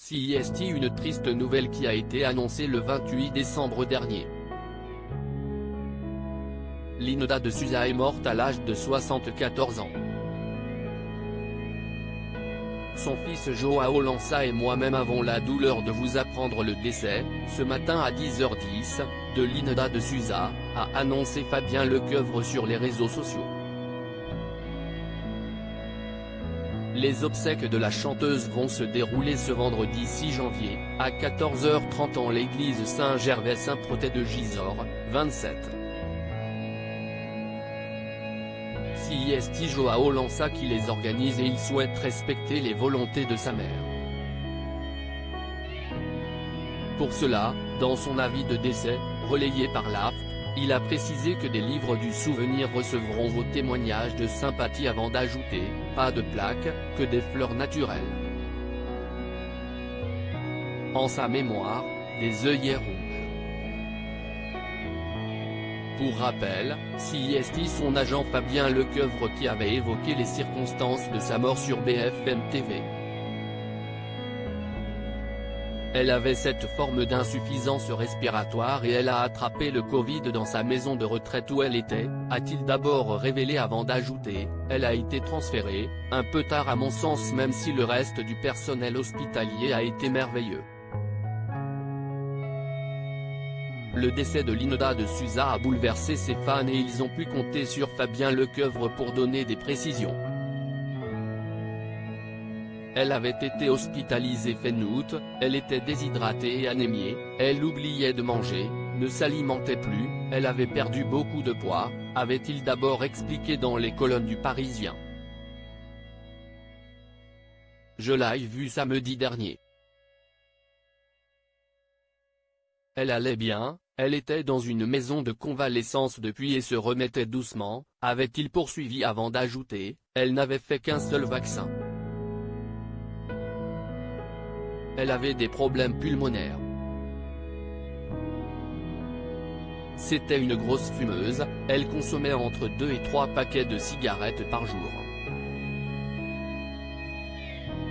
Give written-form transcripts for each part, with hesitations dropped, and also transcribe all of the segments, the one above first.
CIST, une triste nouvelle qui a été annoncée le 28 décembre dernier. Linoda de Souza est morte à l'âge de 74 ans. Son fils Joao Lança et moi-même avons la douleur de vous apprendre le décès, ce matin à 10h10, de Linoda de Souza, a annoncé Fabien Lecoeuvre sur les réseaux sociaux. Les obsèques de la chanteuse vont se dérouler ce vendredi 6 janvier, à 14h30 en l'église Saint-Gervais-Saint-Protais de Gisors, 27. CIST Joao Lança qui les organise et il souhaite respecter les volontés de sa mère. Pour cela, dans son avis de décès, relayé par l'AFP, il a précisé que des livres du souvenir recevront vos témoignages de sympathie avant d'ajouter, pas de plaques, que des fleurs naturelles. En sa mémoire, des œillets rouges. Pour rappel, CIST son agent Fabien Lecoeuvre qui avait évoqué les circonstances de sa mort sur BFM TV. Elle avait cette forme d'insuffisance respiratoire et elle a attrapé le Covid dans sa maison de retraite où elle était, a-t-il d'abord révélé avant d'ajouter, elle a été transférée, un peu tard à mon sens même si le reste du personnel hospitalier a été merveilleux. Le décès de Linoda de Souza a bouleversé ses fans et ils ont pu compter sur Fabien Lecoeuvre pour donner des précisions. Elle avait été hospitalisée fin août, elle était déshydratée et anémiée, elle oubliait de manger, ne s'alimentait plus, elle avait perdu beaucoup de poids, avait-il d'abord expliqué dans les colonnes du Parisien. Je l'ai vue samedi dernier. Elle allait bien, elle était dans une maison de convalescence depuis et se remettait doucement, avait-il poursuivi avant d'ajouter, elle n'avait fait qu'un seul vaccin. Elle avait des problèmes pulmonaires. C'était une grosse fumeuse, elle consommait entre 2 et 3 paquets de cigarettes par jour.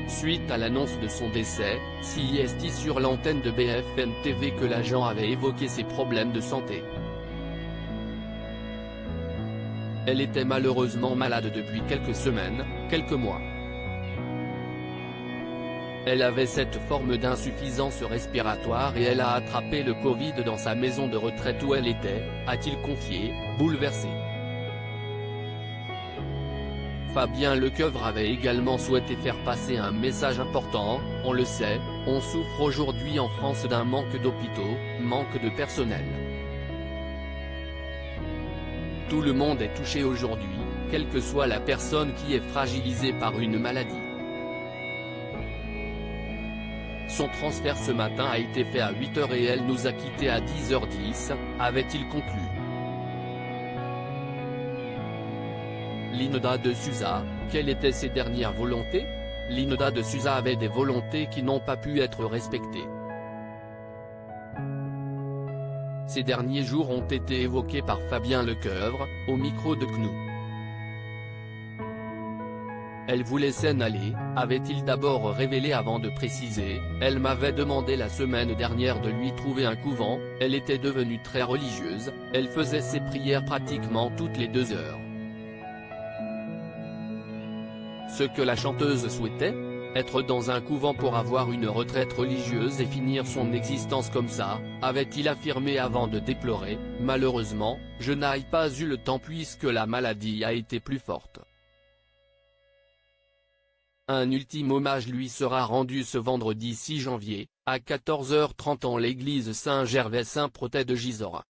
Suite à l'annonce de son décès, CIST sur l'antenne de BFM TV que l'agent avait évoqué ses problèmes de santé. Elle était malheureusement malade depuis quelques semaines, quelques mois. Elle avait cette forme d'insuffisance respiratoire et elle a attrapé le Covid dans sa maison de retraite où elle était, a-t-il confié, bouleversé. Fabien Lecoeuvre avait également souhaité faire passer un message important, on le sait, on souffre aujourd'hui en France d'un manque d'hôpitaux, manque de personnel. Tout le monde est touché aujourd'hui, quelle que soit la personne qui est fragilisée par une maladie. Son transfert ce matin a été fait à 8h et elle nous a quittés à 10h10, avait-il conclu. Linoda de Souza, quelles étaient ses dernières volontés? Linoda de Souza avait des volontés qui n'ont pas pu être respectées. Ces derniers jours ont été évoqués par Fabien Lecoeuvre, au micro de CNU. Elle voulait s'en aller, avait-il d'abord révélé avant de préciser, elle m'avait demandé la semaine dernière de lui trouver un couvent, elle était devenue très religieuse, elle faisait ses prières pratiquement toutes les 2 heures. Ce que la chanteuse souhaitait? Être dans un couvent pour avoir une retraite religieuse et finir son existence comme ça, avait-il affirmé avant de déplorer, malheureusement, je n'ai pas eu le temps puisque la maladie a été plus forte. Un ultime hommage lui sera rendu ce vendredi 6 janvier, à 14h30 en l'église Saint-Gervais-Saint-Protais de Gisors.